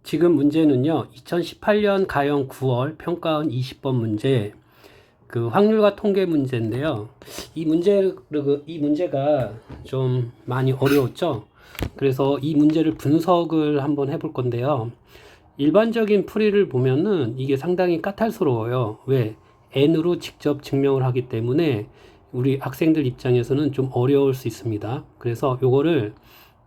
지금 문제는요, 2018년 가형 9월 평가원 20번 문제, 그 확률과 통계 문제인데요. 이 문제가 좀 많이 어려웠죠. 그래서 이 문제를 분석을 한번 해볼 건데요. 일반적인 풀이를 보면은 이게 상당히 까탈스러워요. 왜? n으로 직접 증명을 하기 때문에 우리 학생들 입장에서는 좀 어려울 수 있습니다. 그래서 요거를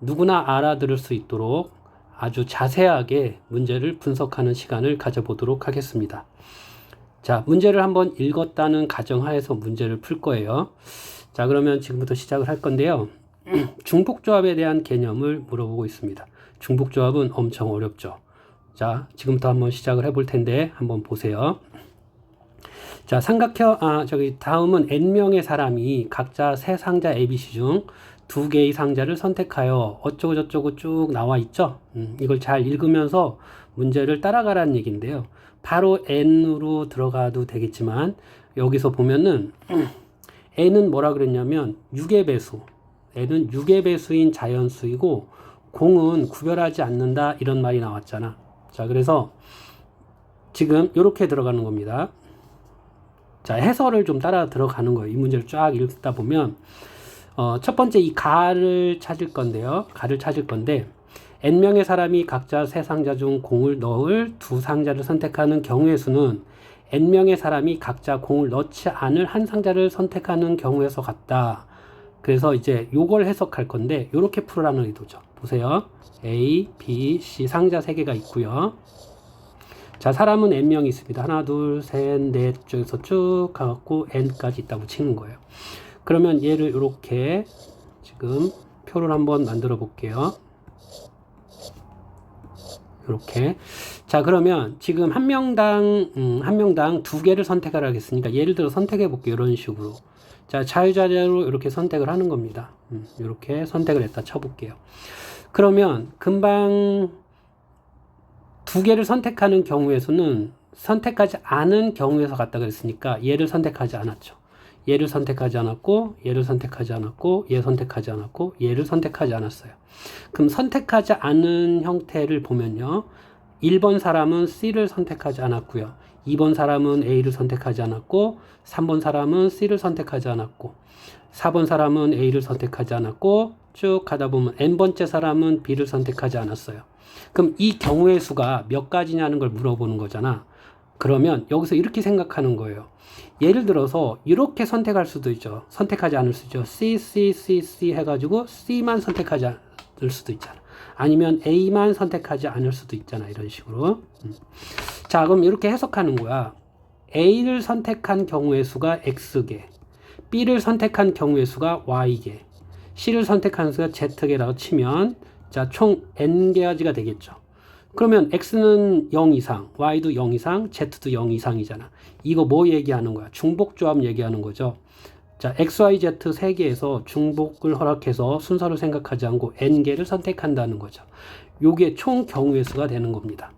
누구나 알아들을 수 있도록 아주 자세하게 문제를 분석하는 시간을 가져보도록 하겠습니다. 자, 문제를 한번 읽었다는 가정하에서 문제를 풀 거예요. 자, 그러면 지금부터 시작을 할 건데요. 중복조합에 대한 개념을 물어보고 있습니다. 중복조합은 엄청 어렵죠. 자, 지금부터 한번 시작을 해볼 텐데 한번 보세요. 자, 다음은 n명의 사람이 각자 세 상자 ABC 중 두 개의 상자를 선택하여 어쩌고 저쩌고 쭉 나와 있죠. 이걸 잘 읽으면서 문제를 따라가라는 얘기인데요. 바로 n으로 들어가도 되겠지만 여기서 보면은 n은 뭐라 그랬냐면 6의 배수. n은 6의 배수인 자연수이고 공은 구별하지 않는다 이런 말이 나왔잖아. 자, 그래서 지금 이렇게 들어가는 겁니다. 자, 해설을 좀 따라 들어가는 거예요. 이 문제를 쫙 읽다 보면 첫 번째 이 가를 찾을 건데요. 가를 찾을 건데 n명의 사람이 각자 세 상자 중 공을 넣을 두 상자를 선택하는 경우의 수는 n명의 사람이 각자 공을 넣지 않을 한 상자를 선택하는 경우에서 같다. 그래서 이제 요걸 해석할 건데 요렇게 풀으라는 의도죠. 보세요. A, B, C 상자 3개가 있고요. 자, 사람은 n명이 있습니다. 하나, 둘, 셋, 넷 쪽에서 쭉 가갖고 n까지 있다고 치는 거예요. 그러면 얘를 이렇게 지금 표를 한번 만들어 볼게요. 이렇게. 자, 그러면 지금 한 명당 두 개를 선택하라 하겠으니까 예를 들어 선택해 볼게요. 이런 식으로. 자, 자유자재로 이렇게 선택을 하는 겁니다. 이렇게 선택을 했다 쳐볼게요. 그러면 금방 두 개를 선택하는 경우에서는 선택하지 않은 경우에서 같다 그랬으니까 얘를 선택하지 않았죠. 얘를 선택하지 않았고, 얘를 선택하지 않았고, 얘 선택하지 않았고, 얘를 선택하지 않았어요. 그럼 선택하지 않은 형태를 보면요. 1번 사람은 C를 선택하지 않았고요. 2번 사람은 A를 선택하지 않았고, 3번 사람은 C를 선택하지 않았고, 4번 사람은 A를 선택하지 않았고, 쭉 가다 보면 N번째 사람은 B를 선택하지 않았어요. 그럼 이 경우의 수가 몇 가지냐는 걸 물어보는 거잖아. 그러면 여기서 이렇게 생각하는 거예요. 예를 들어서 이렇게 선택할 수도 있죠. 선택하지 않을 수 있죠. C 해가지고 C만 선택하지 않을 수도 있잖아. 아니면 A만 선택하지 않을 수도 있잖아. 이런 식으로. 자, 그럼 이렇게 해석하는 거야. A를 선택한 경우의 수가 X개, B를 선택한 경우의 수가 Y개, C를 선택한 수가 Z개라고 치면 자, 총 N개가지가 되겠죠. 그러면 X는 0 이상, Y도 0 이상, Z도 0 이상이잖아. 이거 뭐 얘기하는 거야? 중복조합 얘기하는 거죠. 자, X, Y, Z 3개에서 중복을 허락해서 순서를 생각하지 않고 N개를 선택한다는 거죠. 요게 총 경우의 수가 되는 겁니다.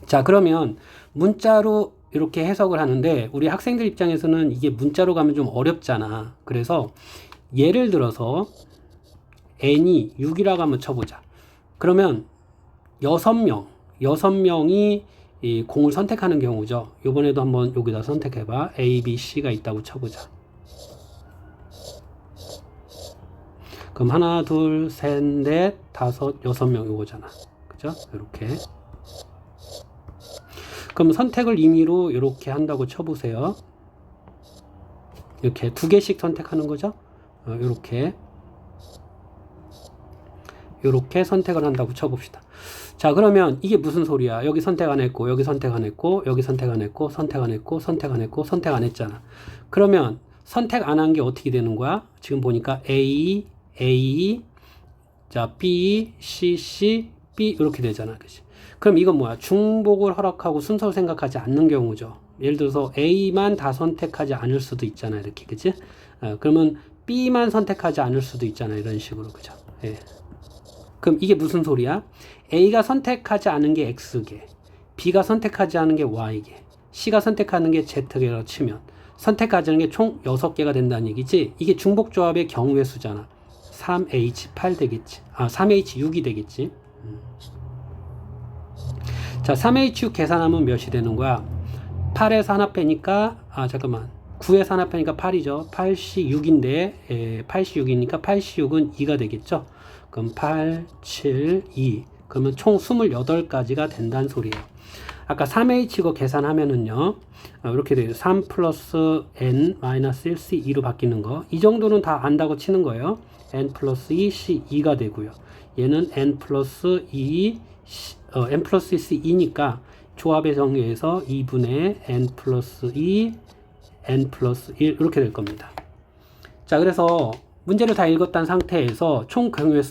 자, 그러면 문자로 이렇게 해석을 하는데 우리 학생들 입장에서는 이게 문자로 가면 좀 어렵잖아. 그래서 예를 들어서 N이 6이라고 한번 쳐보자. 그러면 6명이 이 공을 선택하는 경우죠. 요번에도 한번 여기다 선택해봐. A, B, C가 있다고 쳐보자. 그럼 하나, 둘, 셋, 넷, 다섯, 6명 요거잖아. 그죠? 이렇게. 그럼 선택을 임의로 이렇게 한다고 쳐보세요. 이렇게 2개씩 선택하는 거죠. 이렇게 선택을 한다고 쳐봅시다. 자, 그러면 이게 무슨 소리야? 여기 선택 안 했고, 여기 선택 안 했고, 여기 선택 안 했고, 선택 안 했고, 선택 안 했고, 선택 안 했잖아. 그러면 선택 안 한 게 어떻게 되는 거야? 지금 보니까 A, 자, B, C, B 이렇게 되잖아. 그치? 그럼 이건 뭐야? 중복을 허락하고 순서를 생각하지 않는 경우죠. 예를 들어서 A만 다 선택하지 않을 수도 있잖아. 이렇게. 그치? 그러면 B만 선택하지 않을 수도 있잖아. 이런 식으로. 그죠? 예. 그럼 이게 무슨 소리야? A가 선택하지 않은 게 X개, B가 선택하지 않은 게 Y개, C가 선택하는 게 Z개라고 치면 선택하지 않은 게 총 6개가 된다는 얘기지. 이게 중복조합의 경우의 수잖아. 3H8 되겠지. 3H6이 되겠지. 자, 3H6 계산하면 몇이 되는 거야? 8에서 하나 빼니까, 9에서 하나 빼니까 8이죠. 8시 6인데, 8시 6이니까 8시 6은 2가 되겠죠? 그럼 8, 7, 2. 그러면 총 28가지가 된다는 소리예요. 아까 3H고 계산하면은요, 이렇게 돼요. 3 플러스 N 마이너스 1C 2로 바뀌는 거. 이 정도는 다 안다고 치는 거예요. N 플러스 2 C 2가 되고요. 얘는 N 플러스 2, N 플러스 C 2니까 조합의 정의에서 2분의 N 플러스 2, N 플러스 1 이렇게 될 겁니다. 자, 그래서 문제를 다 읽었다는 상태에서 총 경우의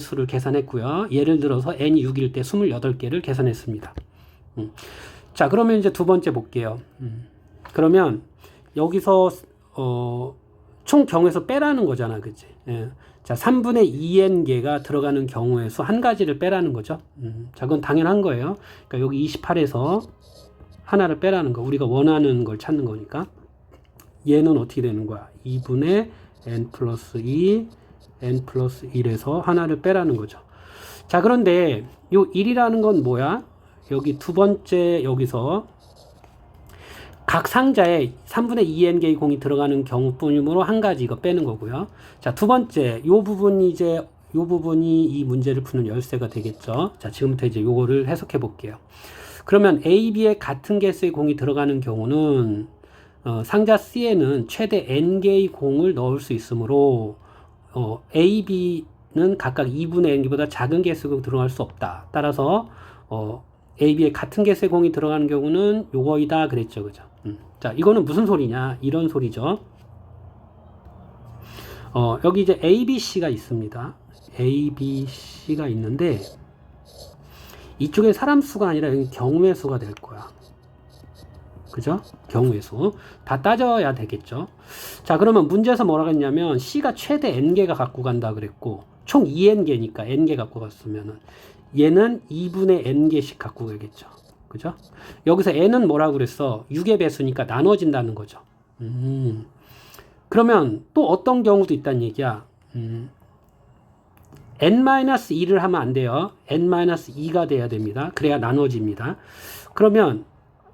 수를 계산했고요. 예를 들어서 n이 6일 때 28개를 계산했습니다. 자, 그러면 이제 두 번째 볼게요. 그러면 여기서 총 경우의 수 빼라는 거잖아, 그치? 예. 자, 3분의 2n개가 들어가는 경우의 수 한 가지를 빼라는 거죠. 자, 그건 당연한 거예요. 그러니까 여기 28에서 하나를 빼라는 거. 우리가 원하는 걸 찾는 거니까. 얘는 어떻게 되는 거야? 2분의 n 플러스 2, n 플러스 1에서 하나를 빼라는 거죠. 자, 그런데 요 1이라는 건 뭐야? 여기 두 번째 여기서 각 상자에 3분의 2n개의 공이 들어가는 경우뿐이므로 한 가지 이거 빼는 거고요. 자, 두 번째 요 부분이 이 문제를 푸는 열쇠가 되겠죠. 자, 지금부터 이제 요거를 해석해 볼게요. 그러면 A, B에 같은 개수의 공이 들어가는 경우는 상자 C에는 최대 n개의 공을 넣을 수 있으므로 A, B는 각각 2분의 n개보다 작은 개수가 들어갈 수 없다. 따라서 A, B에 같은 개수의 공이 들어가는 경우는 요거이다 그랬죠, 그죠? 자, 이거는 무슨 소리냐? 이런 소리죠. 여기 이제 A, B, C가 있습니다. A, B, C가 있는데 이쪽에 사람 수가 아니라 여기 경우의 수가 될 거야. 그죠? 경우의 수. 다 따져야 되겠죠. 자, 그러면 문제에서 뭐라고 했냐면 C가 최대 n개가 갖고 간다 그랬고 총 2n개니까 n개 갖고 갔으면은 얘는 2분의 n개씩 갖고 가겠죠. 그죠? 여기서 n은 뭐라고 그랬어? 6의 배수니까 나눠진다는 거죠. 그러면 또 어떤 경우도 있다는 얘기야. n-2를 하면 안 돼요. n-2가 돼야 됩니다. 그래야 나눠집니다. 그러면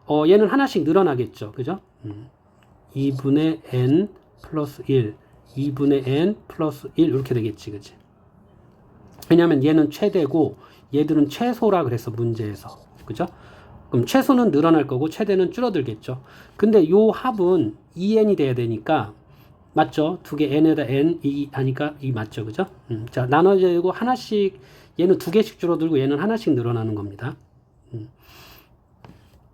얘는 하나씩 늘어나겠죠. 그죠? 2분의 n 플러스 1, 2분의 n 플러스 1 이렇게 되겠지. 그치? 왜냐면 얘는 최대고 얘들은 최소라 그래서 문제에서. 그죠? 그럼 최소는 늘어날 거고 최대는 줄어들겠죠. 근데 요 합은 2n이 돼야 되니까 맞죠? 두 개 n에다 n 이 하니까 이 맞죠? 그죠? 자, 나눠지고 하나씩 얘는 두 개씩 줄어들고 얘는 하나씩 늘어나는 겁니다.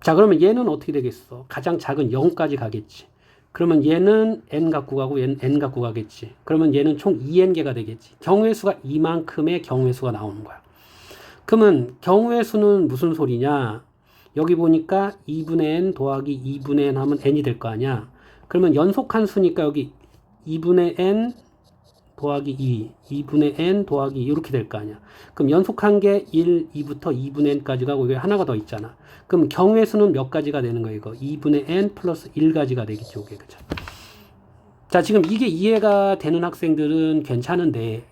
자, 그러면 얘는 어떻게 되겠어? 가장 작은 0까지 가겠지. 그러면 얘는 n 갖고 가고 얘는 n 갖고 가겠지. 그러면 얘는 총 2n개가 되겠지. 경우의 수가 이만큼의 경우의 수가 나오는 거야. 그러면 경우의 수는 무슨 소리냐? 여기 보니까 2분의 n 더하기 2분의 n 하면 n이 될 거 아니야. 그러면 연속한 수니까 여기 2분의 n 더하기 2, 2분의 n 더하기 2 이렇게 될 거 아니야. 그럼 연속한 게 1, 2부터 2분의 n까지 가고 여기 하나가 더 있잖아. 그럼 경우의 수는 몇 가지가 되는 거야, 이거? 2분의 n 플러스 1가지가 되겠죠, 이게. 그죠? 자, 지금 이게 이해가 되는 학생들은 괜찮은데,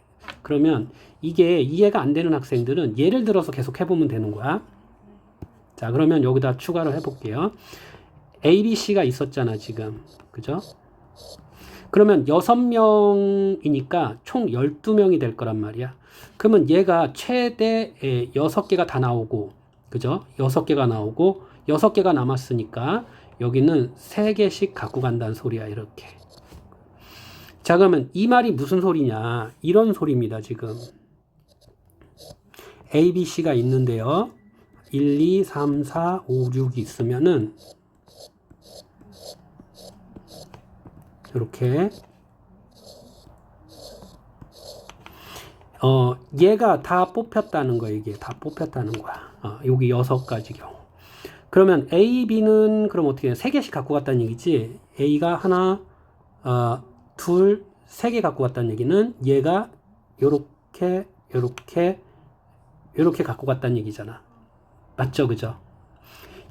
그러면 이게 이해가 안 되는 학생들은 예를 들어서 계속 해보면 되는 거야. 자, 그러면 여기다 추가를 해볼게요. A, B, C가 있었잖아, 지금. 그죠? 그러면 6명이니까 총 12명이 될 거란 말이야. 그러면 얘가 최대 6개가 다 나오고, 그죠? 6개가 나오고, 6개가 남았으니까 여기는 3개씩 갖고 간다는 소리야, 이렇게. 자, 그러면 이 말이 무슨 소리냐? 이런 소리입니다, 지금. A, B, C가 있는데요. 1, 2, 3, 4, 5, 6이 있으면은 이렇게 얘가 다 뽑혔다는 거야. 이게 다 뽑혔다는 거야. 여기 6가지 경우. 그러면 A, B는 그럼 어떻게 해? 3개씩 갖고 갔다는 얘기지. A가 하나, 둘, 3개 갖고 갔다는 얘기는 얘가 요렇게 갖고 갔다는 얘기잖아. 맞죠? 그죠?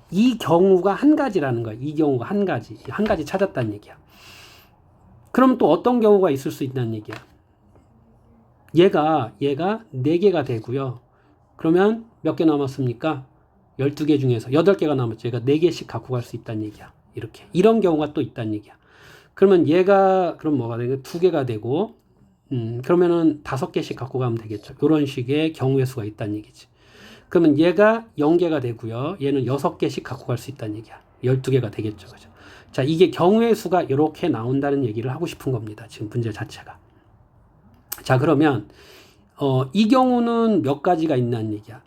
이 경우가 한 가지라는 거야. 이 경우가 한 가지 찾았다는 얘기야. 그럼 또 어떤 경우가 있을 수 있다는 얘기야. 얘가 4개가 되고요. 그러면 몇 개 남았습니까? 12개 중에서 8개가 남았죠. 얘가 4개씩 갖고 갈 수 있다는 얘기야. 이렇게. 이런 경우가 또 있다는 얘기야. 그러면 얘가 그럼 뭐가 되고 2개가 되고 그러면은 5개씩 갖고 가면 되겠죠. 이런 식의 경우의 수가 있다는 얘기지. 그러면 얘가 0개가 되고요. 얘는 6개씩 갖고 갈 수 있다는 얘기야. 12개가 되겠죠. 그죠? 자, 이게 경우의 수가 이렇게 나온다는 얘기를 하고 싶은 겁니다. 지금 문제 자체가. 자, 그러면 이 경우는 몇 가지가 있냐는 얘기야.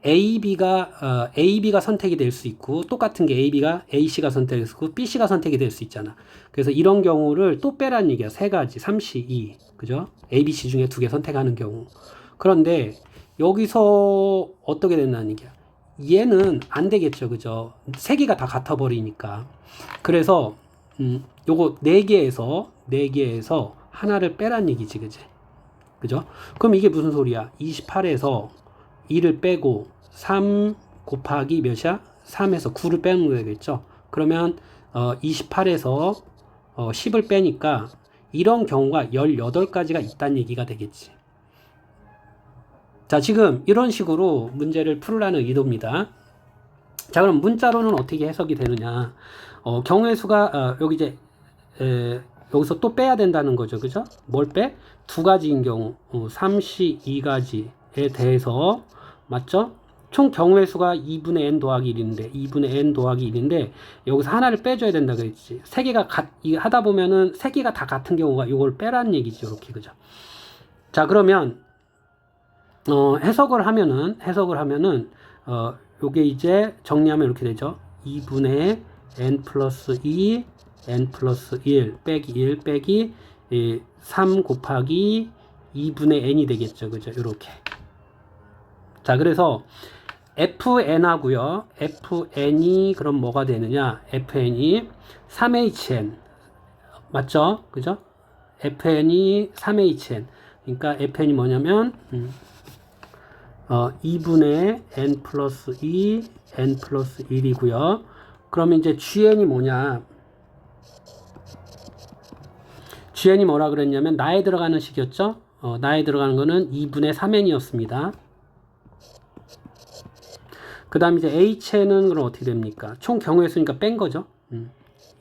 AB가 선택이 될 수 있고, 똑같은 게 AC가 선택이 될 수 있고, BC가 선택이 될 수 있잖아. 그래서 이런 경우를 또 빼라는 얘기야. 3가지, 3C, 2. 그죠? ABC 중에 2개 선택하는 경우. 그런데 여기서 어떻게 된다는 얘기야. 얘는 안 되겠죠. 그죠? 3개가 다 같아 버리니까. 그래서, 요거 4개에서 하나를 빼란 얘기지. 그지? 그죠? 그럼 이게 무슨 소리야? 28에서 2를 빼고 3 곱하기 몇이야? 3에서 9를 빼는 거겠죠? 그러면 28에서 10을 빼니까 이런 경우가 18가지가 있다는 얘기가 되겠지. 자, 지금 이런 식으로 문제를 풀으라는 의도입니다. 자, 그럼 문자로는 어떻게 해석이 되느냐? 경우의 수가 여기 이제 여기서 또 빼야 된다는 거죠. 그죠? 뭘 빼? 2가지인 경우 3C 2가지에 대해서 맞죠? 총 경우의 수가 2분의 n 더하기 1인데 2분의 n 더하기 1인데 여기서 하나를 빼줘야 된다 그랬지. 3개가 하다 보면은 3개가 다 같은 경우가 이걸 빼라는 얘기죠. 이렇게. 그죠? 자, 그러면 해석을 하면은 요게 이제 정리하면 이렇게 되죠. 2분의 n 플러스 2 n 플러스 1 빼기 1 빼기 3 곱하기 2분의 n이 되겠죠. 그죠? 이렇게. 자, 그래서 fn 하고요. fn이 그럼 뭐가 되느냐? fn이 3hn. 맞죠? 그죠? fn이 3hn. 그러니까 fn이 뭐냐면 2분의 n 플러스 2 n 플러스 1이고요. 그러면 이제 gn이 뭐냐? gn이 뭐라 그랬냐면 나에 들어가는 식이었죠? 나에 들어가는 거는 2분의 3n이었습니다. 그 다음 이제 hn은 그럼 어떻게 됩니까? 총 경우의 수니까 뺀 거죠.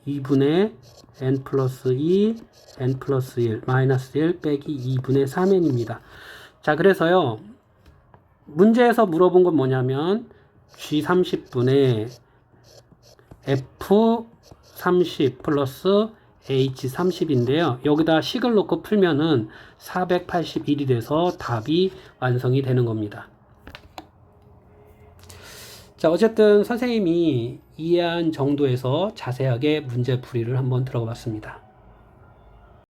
2분의 n 플러스 2 n 플러스 1 마이너스 1 빼기 2분의 3n입니다. 자, 그래서요. 문제에서 물어본 건 뭐냐면 G30분의 F30 플러스 H30인데요. 여기다 식을 놓고 풀면은 481이 돼서 답이 완성이 되는 겁니다. 자, 어쨌든 선생님이 이해한 정도에서 자세하게 문제 풀이를 한번 들어가 봤습니다.